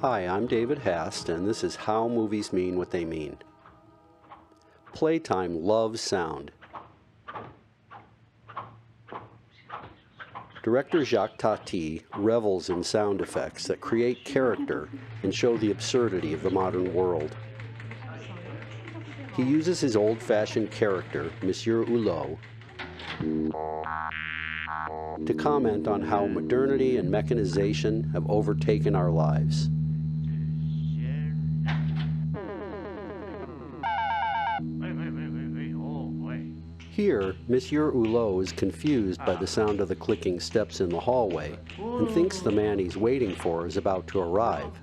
Hi, I'm David Hast, and this is How Movies Mean What They Mean. Playtime loves sound. Director Jacques Tati revels in sound effects that create character and show the absurdity of the modern world. He uses his old-fashioned character, Monsieur Hulot, to comment on how modernity and mechanization have overtaken our lives. Here, Monsieur Hulot is confused by the sound of the clicking steps in the hallway and thinks the man he's waiting for is about to arrive.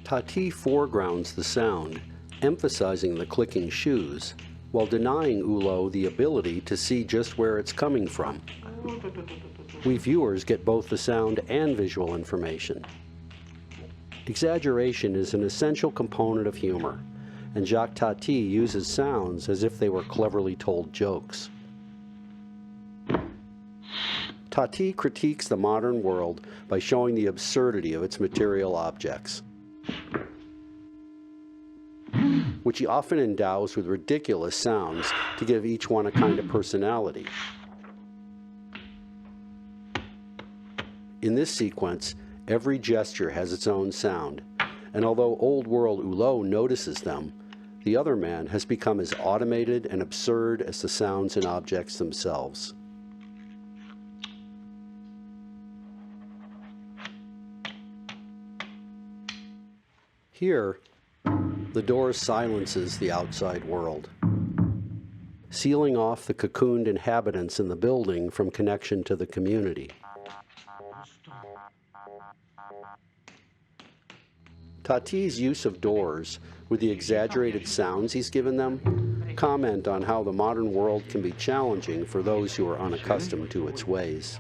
Tati foregrounds the sound, emphasizing the clicking shoes, while denying Hulot the ability to see just where it's coming from. We viewers get both the sound and visual information. Exaggeration is an essential component of humor, and Jacques Tati uses sounds as if they were cleverly told jokes. Tati critiques the modern world by showing the absurdity of its material objects, which he often endows with ridiculous sounds to give each one a kind of personality. In this sequence, every gesture has its own sound, and although old-world Hulot notices them, the other man has become as automated and absurd as the sounds and objects themselves. Here, the door silences the outside world, sealing off the cocooned inhabitants in the building from connection to the community. Tati's use of doors, with the exaggerated sounds he's given them, comment on how the modern world can be challenging for those who are unaccustomed to its ways.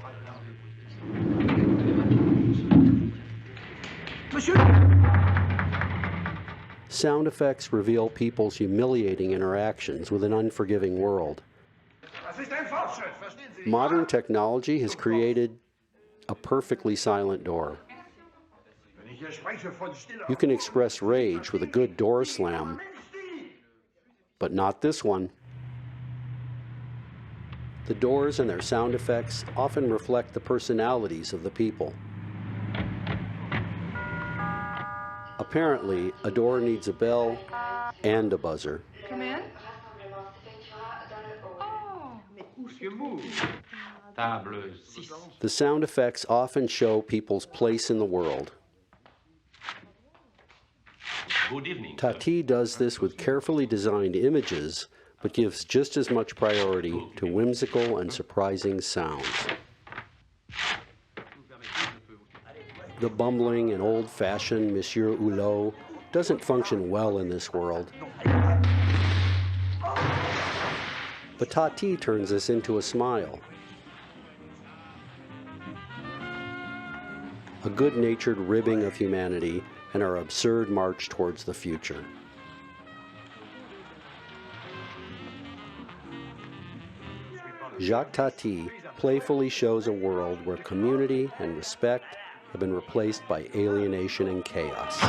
Sound effects reveal people's humiliating interactions with an unforgiving world. Modern technology has created a perfectly silent door. You can express rage with a good door slam, but not this one. The doors and their sound effects often reflect the personalities of the people. Apparently, a door needs a bell and a buzzer. Come in. The sound effects often show people's place in the world. Tati does this with carefully designed images, but gives just as much priority to whimsical and surprising sounds. The bumbling and old-fashioned Monsieur Hulot doesn't function well in this world. But Tati turns this into a smile. A good-natured ribbing of humanity and our absurd march towards the future. Jacques Tati playfully shows a world where community and respect have been replaced by alienation and chaos.